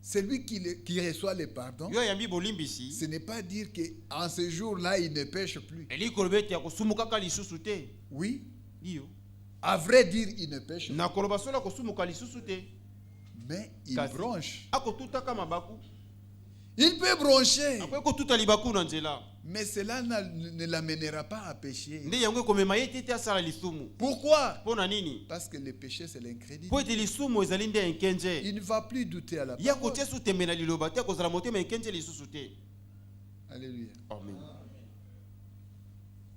Celui qui reçoit le pardon, ce n'est pas dire qu'en ce jour-là, il ne pêche plus. Oui. À vrai dire, il ne pêche plus. Mais il bronche. Il peut broncher. Mais cela ne l'amènera pas à pécher. Pourquoi? Parce que le péché, c'est l'incrédulité. Il ne va plus douter à la parole. Alléluia. Amen.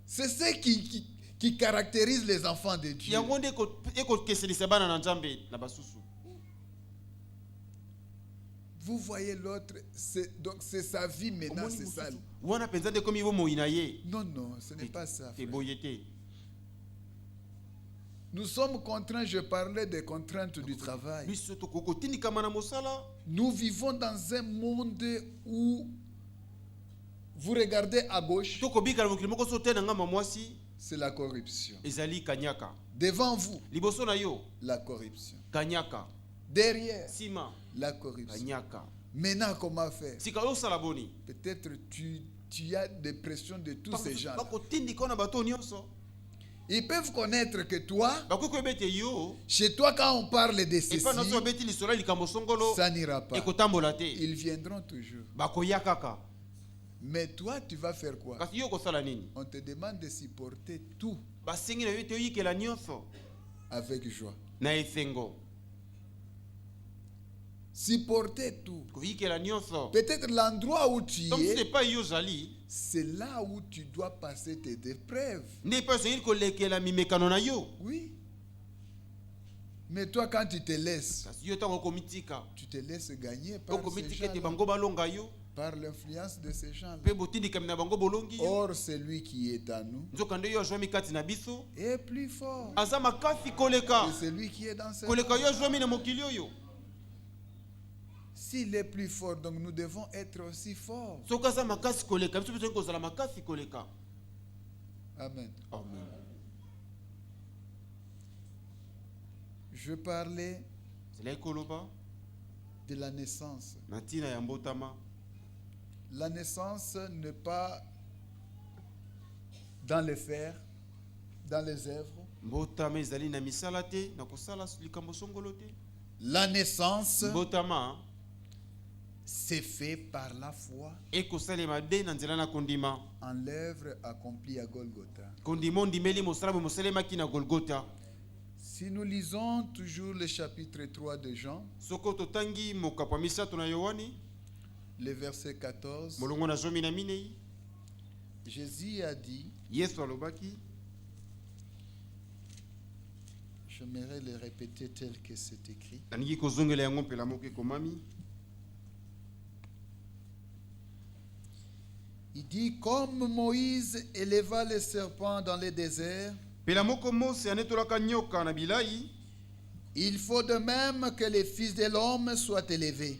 C'est ce qui caractérise les enfants de Dieu. Vous voyez l'autre, donc c'est sa vie maintenant, c'est ça. Non, non, ce n'est pas ça. Nous sommes contraints, je parlais des contraintes du travail. Nous vivons dans un monde où vous regardez à gauche, c'est la corruption. Devant vous, la corruption. Derrière, la corruption. Maintenant, comment faire? Peut-être tu as des pressions de tous ces gens. Ils peuvent connaître que toi, chez toi, quand on parle de ceci, ça n'ira pas. Ils viendront toujours. Mais toi, tu vas faire quoi? On te demande de supporter tout avec joie. Supporter tout. Peut-être l'endroit où tu es, c'est là où tu dois passer tes épreuves. Oui. Mais toi, quand tu te laisses gagner par ces gens, par l'influence de ces gens. Or, celui qui est à nous est plus fort que celui qui est dans ce monde. S'il est plus fort, donc nous devons être aussi forts. Amen. Amen. Je parlais de la naissance. La naissance n'est pas dans les fers, dans les œuvres. La naissance, c'est fait par la foi en l'œuvre accomplie à Golgotha. Si nous lisons toujours le chapitre 3 de Jean, le verset 14, Jésus a dit, j'aimerais le répéter tel que c'est écrit. Il dit, comme Moïse éleva le serpent dans le désert, il faut de même que les fils de l'homme soient élevés,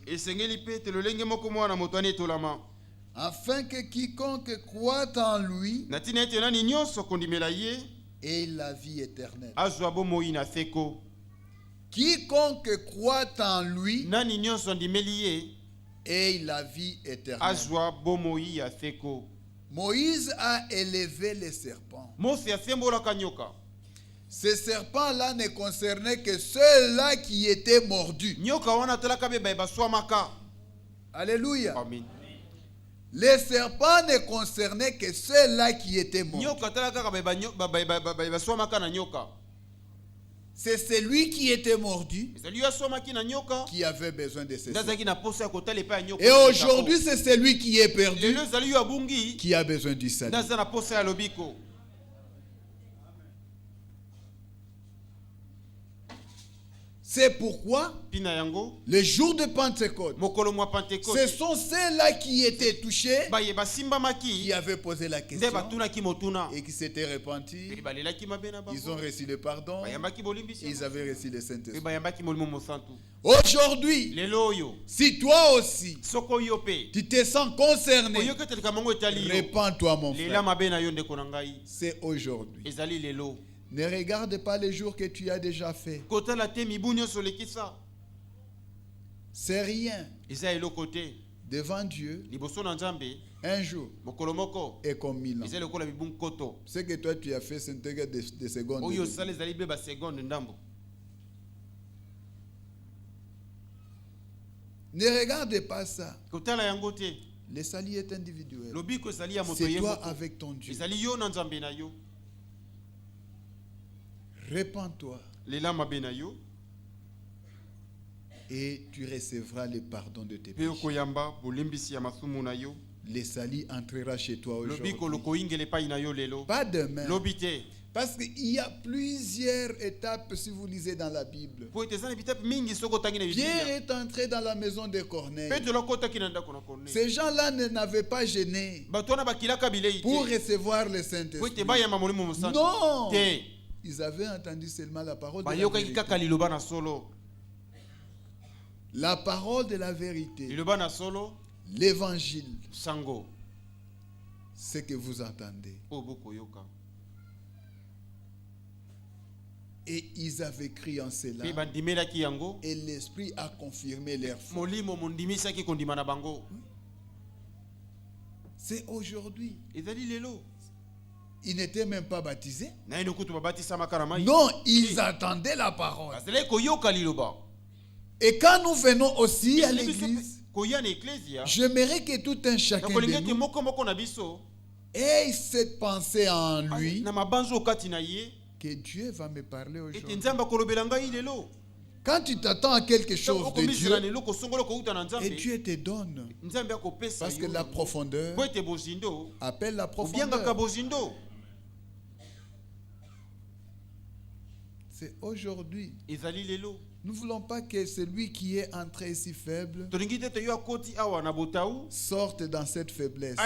afin que quiconque croit en lui ait la vie éternelle. Quiconque croit en lui ait la vie éternelle. Moïse a élevé le serpent. Ce serpent-là ne concernait que ceux-là qui étaient mordus. Alléluia. Amen. Le serpent ne concernait que ceux-là qui étaient mordus. C'est celui qui était mordu qui avait besoin de ce serpent. Et aujourd'hui, c'est celui qui est perdu qui a besoin du salut. C'est pourquoi le jour de Pentecôte, ce sont ceux-là qui étaient touchés, qui avaient posé la question et qui s'étaient repentis. Ils ont reçu le pardon. Ils avaient reçu le Saint-Esprit. Aujourd'hui, si toi aussi tu te sens concerné, répands-toi, mon frère. C'est aujourd'hui. Ne regarde pas les jours que tu as déjà fait. C'est rien. Devant Dieu, un jour est comme 1000 ans. Ce que toi tu as fait, ce n'était que des secondes. Ne regardez pas ça. Le salut est individuel. C'est toi avec ton Dieu. Répands-toi. Et tu recevras le pardon de tes péchés. Le salut entrera chez toi aujourd'hui. Pas demain. Parce qu'il y a plusieurs étapes si vous lisez dans la Bible. Pierre est entré dans la maison de Corneille. Ces gens-là n'avaient pas gêné pour recevoir le Saint-Esprit. Non! Ils avaient entendu seulement la parole de la vérité. La parole de la vérité. L'évangile. Ce que vous entendez. Et ils avaient crié en cela. Et l'Esprit a confirmé leur foi. C'est aujourd'hui. Ils n'étaient même pas baptisés. Non, ils attendaient la parole. Et quand nous venons aussi à l'église, j'aimerais que tout un chacun de nous ait cette pensée en lui, que Dieu va me parler aujourd'hui. Quand tu t'attends à quelque chose de Dieu, et Dieu te donne, parce que la profondeur appelle la profondeur. C'est aujourd'hui. Nous ne voulons pas que celui qui est entré si faible sorte dans cette faiblesse.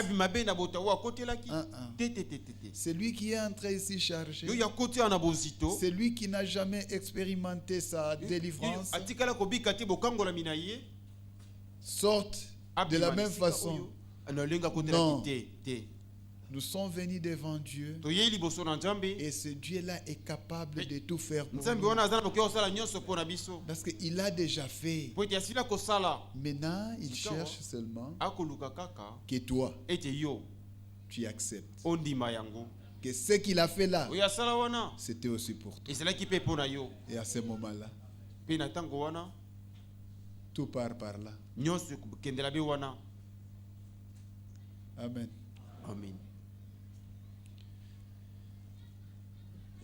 Celui qui est entré ici chargé, celui qui n'a jamais expérimenté sa délivrance, sorte de la même façon. Non. Nous sommes venus devant Dieu et ce Dieu-là est capable de tout faire pour nous. Parce qu'il a déjà fait. Maintenant, il cherche seulement que toi, tu acceptes. Que ce qu'il a fait là, c'était aussi pour toi. Et à ce moment-là, tout part par là. Amen. Amen.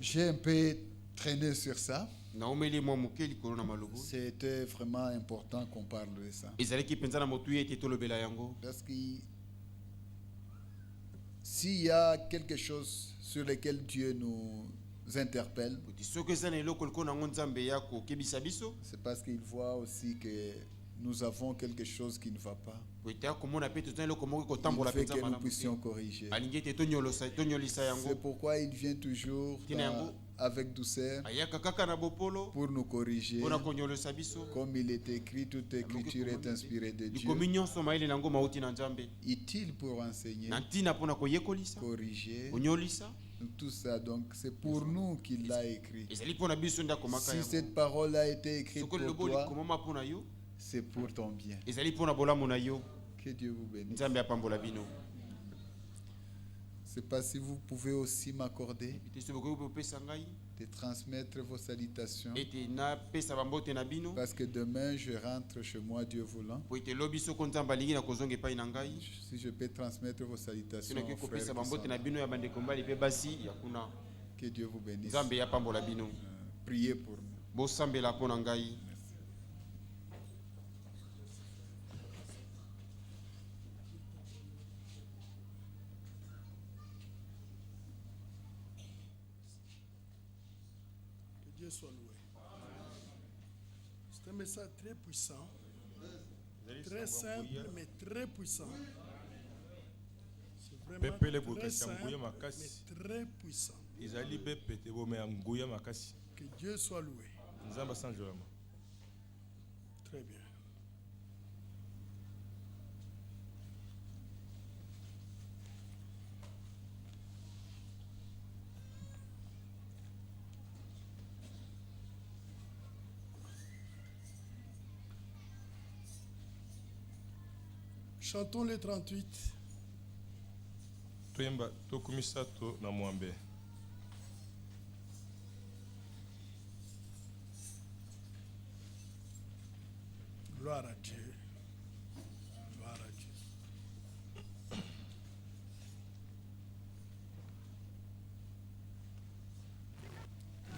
J'ai un peu traîné sur ça. C'était vraiment important qu'on parle de ça. Parce que s'il y a quelque chose sur lequel Dieu nous interpelle, c'est parce qu'il voit aussi que nous avons quelque chose qui ne va pas. Il fait que nous puissions corriger. C'est pourquoi il vient toujours avec douceur pour nous corriger. Comme il est écrit, toute écriture est inspirée de Dieu, utile pour enseigner, corriger, tout ça. Donc c'est pour nous qu'il l'a écrit. Si cette parole a été écrite pour toi, c'est pour ton bien. Que Dieu vous bénisse. Je ne sais pas si vous pouvez aussi m'accorder de transmettre vos salutations. Parce que demain je rentre chez moi, Dieu voulant. Si je peux transmettre vos salutations aux frères qui sont là. Que Dieu vous bénisse. Priez pour nous. Soit loué. C'est un message très puissant, très simple, mais très puissant. C'est vraiment très simple, mais très puissant. Que Dieu soit loué. Très bien. Chantons le 38. Toyemba tokumisato na mwambe. Gloire à Dieu. Gloire à Dieu.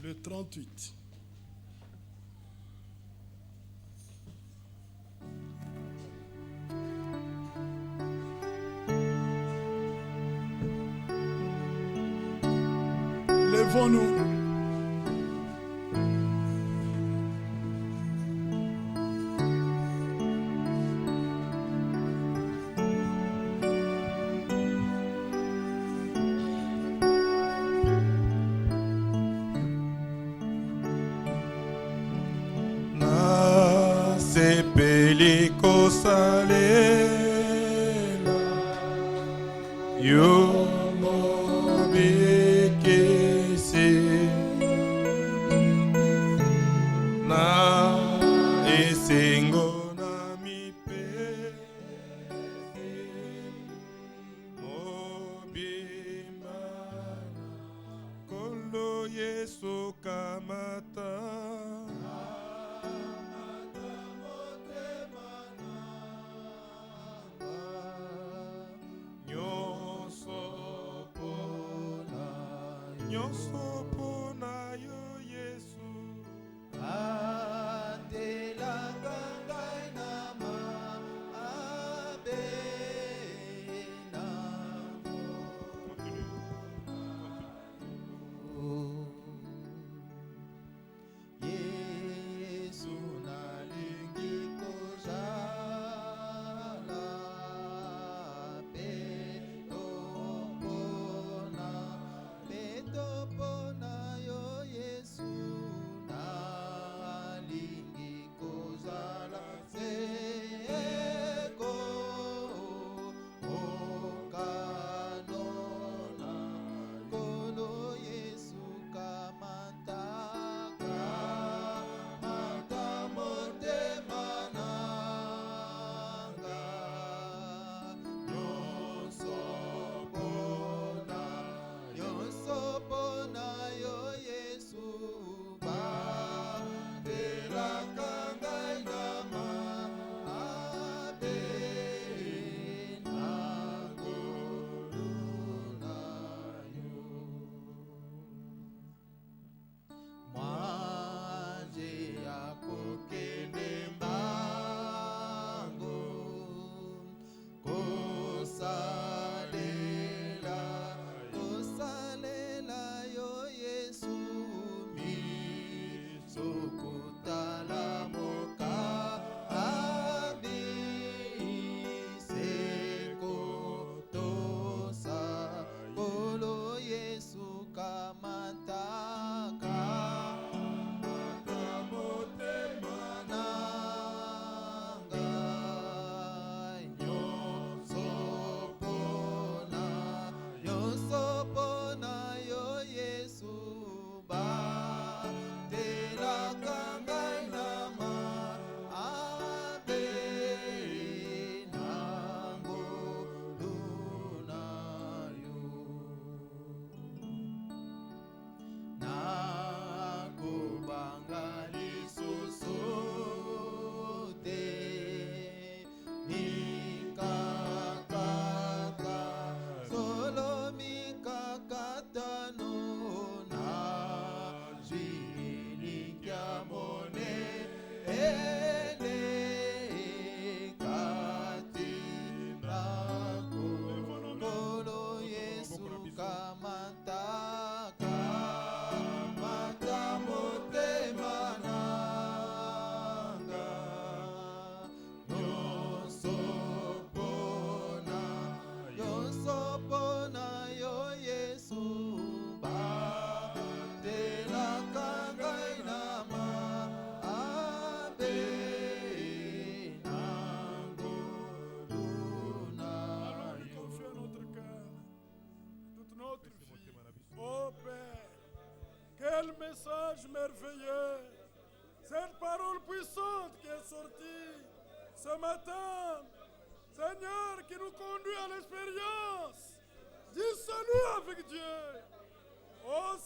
Le 38. Levons-nous. Sepeli kosalela yo mobikisi na esengo na mipesi mobimba kolo Yesu kamata Nyosopona yo Yesu Atela gangai nama abena Yesu nalingi kozala petopona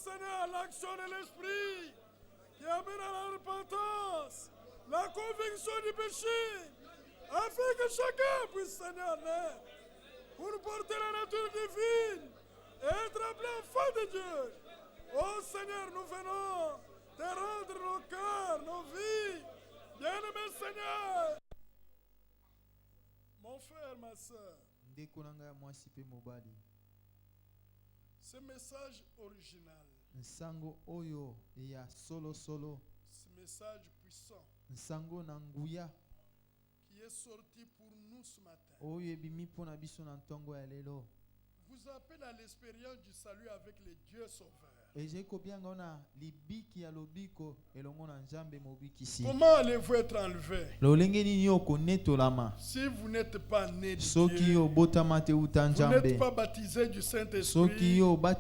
Seigneur, l'action de l'Esprit qui amène à la repentance, la conviction du péché, afin que chacun puisse, Seigneur, naître pour porter la nature divine et être appelé enfant de Dieu. Oh Seigneur, nous venons te rendre nos cœurs, nos vies. Bien-aimé Seigneur, mon frère, ma soeur, ce message original, nsango oyo ya solo solo, ce message puissant nsango na nguya qui est sorti pour nous ce matin, oyo ebimi mpona biso na ntongo ya lelo, vous appelle à l'expérience du salut avec le Dieu sauveur. Comment allez-vous être enlevé si vous n'êtes pas né de Dieu, vous n'êtes pas baptisé du Saint-Esprit, même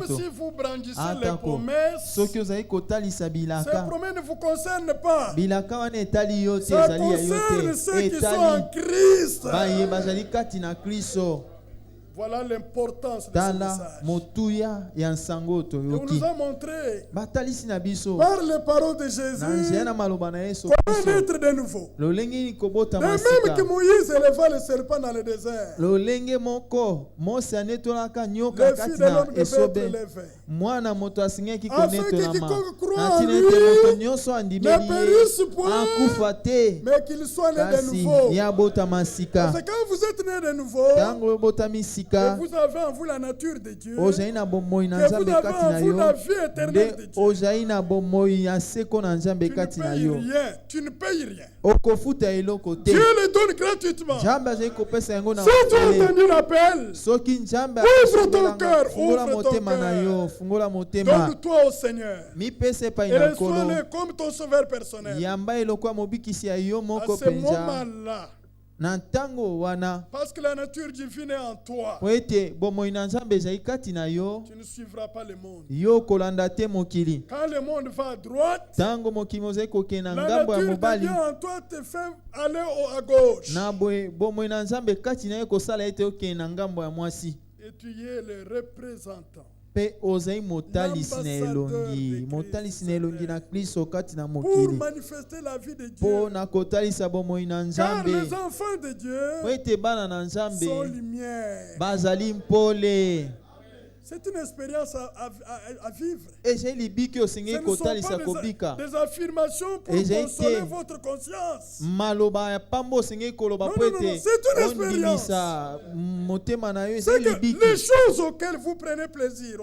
si vous brandissez les promesses, ces promesses ne vous concernent pas. Ça concerne ceux qui sont en Christ. Voilà l'importance de ce message. Et on nous a montré par les paroles de Jésus comment être de nouveau. De même que Moïse éleva le serpent dans le désert, le Fils de l'homme devait être élevé, afin que quiconque croit en lui ne périsse point, mais qu'il soit né de nouveau. Parce que quand vous êtes né de nouveau, que vous avez en vous la nature de Dieu, que vous avez en vous la vie éternelle de Dieu, tu ne payes rien. Dieu le donne gratuitement. Si tu as entendu l'appel, ouvre ton cœur, donne-toi au Seigneur et reçois-le comme ton sauveur personnel. À ce moment-là, parce que la nature divine est en toi, tu ne suivras pas le monde. Quand le monde va à droite, la nature devient en toi, te fait aller à gauche. Et tu es le représentant, pour manifester la vie de Dieu. Car les enfants de Dieu sont lumière. C'est une expérience à vivre. Ce ne sont pas des affirmations pour consoler votre conscience. Non, c'est une expérience. C'est que les choses auxquelles vous prenez plaisir,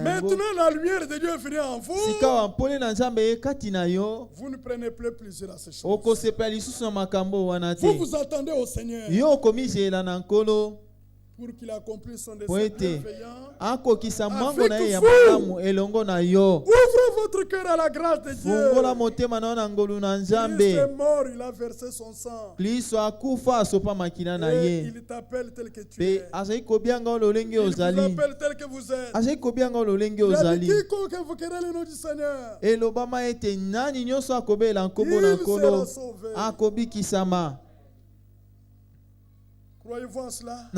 maintenant la lumière de Dieu est venue en vous, vous ne prenez plus plaisir à ces choses. Vous vous attendez au Seigneur pour qu'il accomplisse son dessein bienveillant avec vous. Ouvrez votre cœur à la grâce de Dieu. Christ est mort, il a versé son sang. Et il t'appelle tel que tu es. Il vous appelle tel que vous êtes. Il a dit quiconque invoquera le nom du Seigneur, il sera sauvé. Croyez-vous en cela?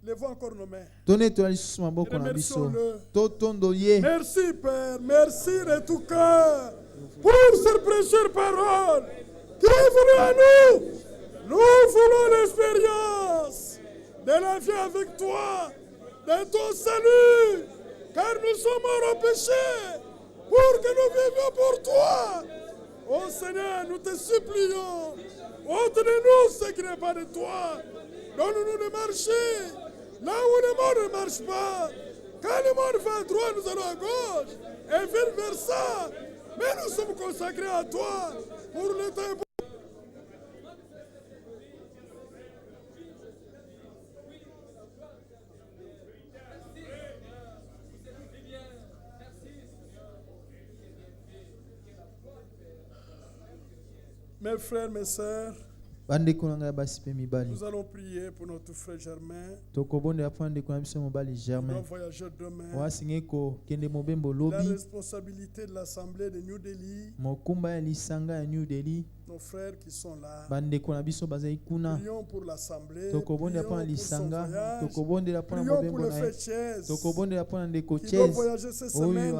Levons encore nos mains. Remercions-le. Merci Père, merci de tout cœur pour cette précieuse parole qui est venue à nous. Nous voulons l'expérience de la vie avec toi, de ton salut, car nous sommes morts au péché pour que nous vivions pour toi. Oh Seigneur, nous te supplions, ôte-nous ce qui n'est pas de toi. Donne-nous de marcher là où le monde ne marche pas. Quand le monde va à droite, nous allons à gauche et vice-versa. Mais nous sommes consacrés à toi pour le temps. Mes frères, mes sœurs, Nous allons prier pour notre frère Germain. Il doit voyager demain. La responsabilité de l'Assemblée de New Delhi. Nos frères qui sont là. Prions pour l'Assemblée. Prions pour son voyage. Prions pour le frère Chez qui doit voyager cette semaine.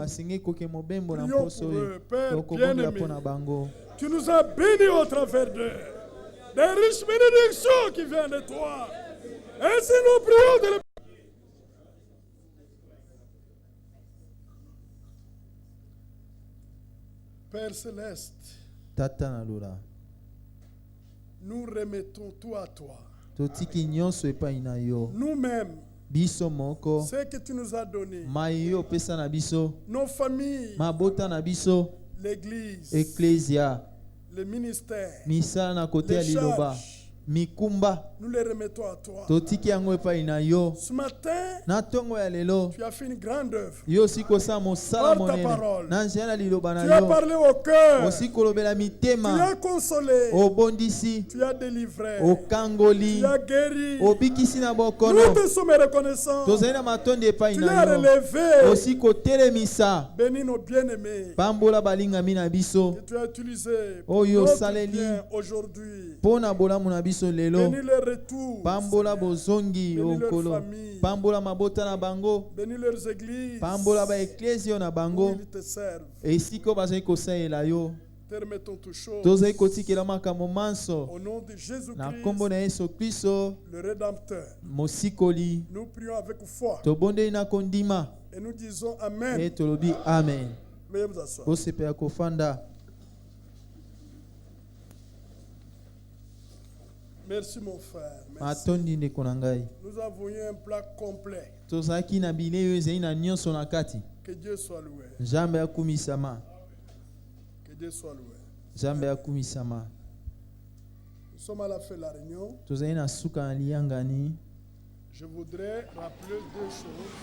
Prions pour eux, Père bien-aimé. Tu nous as bénis au travers d'eux. Des riches bénédictions qui viennent de toi. Ainsi nous prions de le... Père céleste, nous remettons tout à toi. Nous-mêmes, ce que tu nous as donné, nos familles, l'église, le ministère, les charges, nous les remettons à toi. Ce matin, tu as fait une grande œuvre. Par ta parole, tu as parlé au cœur. Tu as consolé. Tu as délivré. Tu as guéri. Nous te sommes reconnaissants. Tu as relevé. Bénis nos bien-aimés. Que tu as utilisé pour notre bien aujourd'hui. Bénis leur retour. Bénis leur famille. Bénis leurs églises. Où ils te servent. Te remettons toutes choses. Au nom de Jésus-Christ, le Rédempteur. Nous prions avec foi. Et nous disons Amen. Veuillez vous asseoir. Merci mon frère. Merci. Nous avons eu un plat complet. Que Dieu soit loué. Que Dieu soit loué. Nous sommes à la fin de la réunion. Je voudrais rappeler deux choses.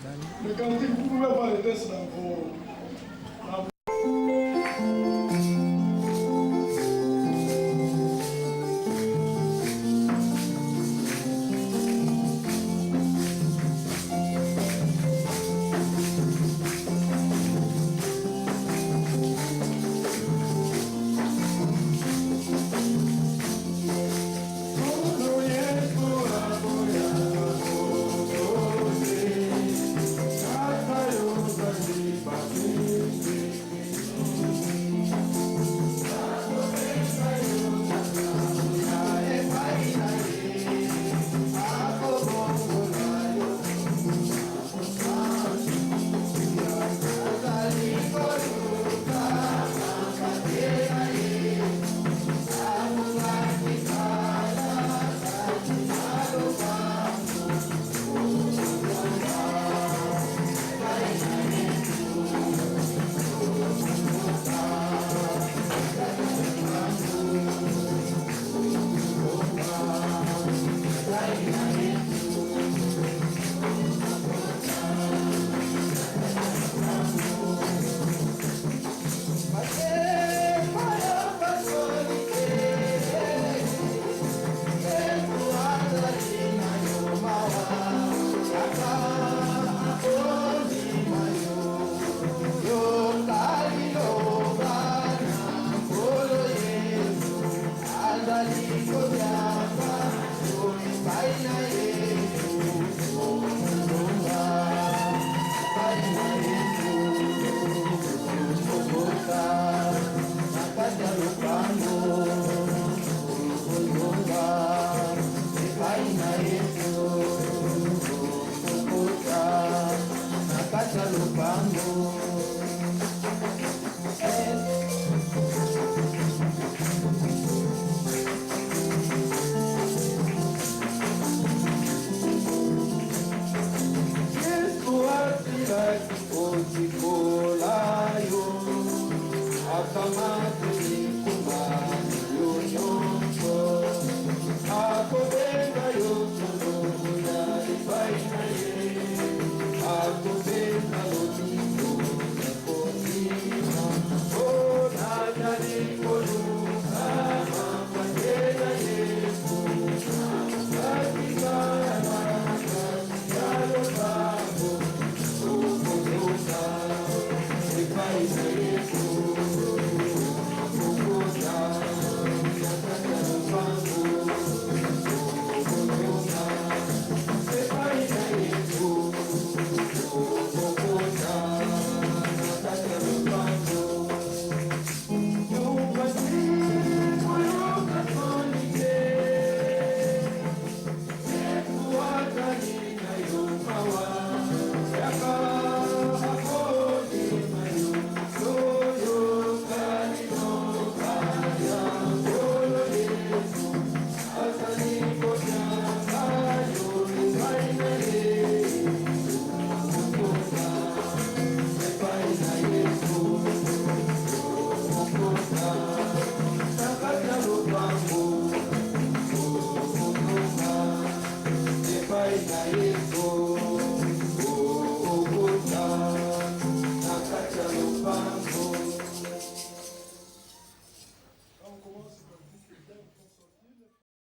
Mais quand vous pouvez voir les tests dans vos... Akamatu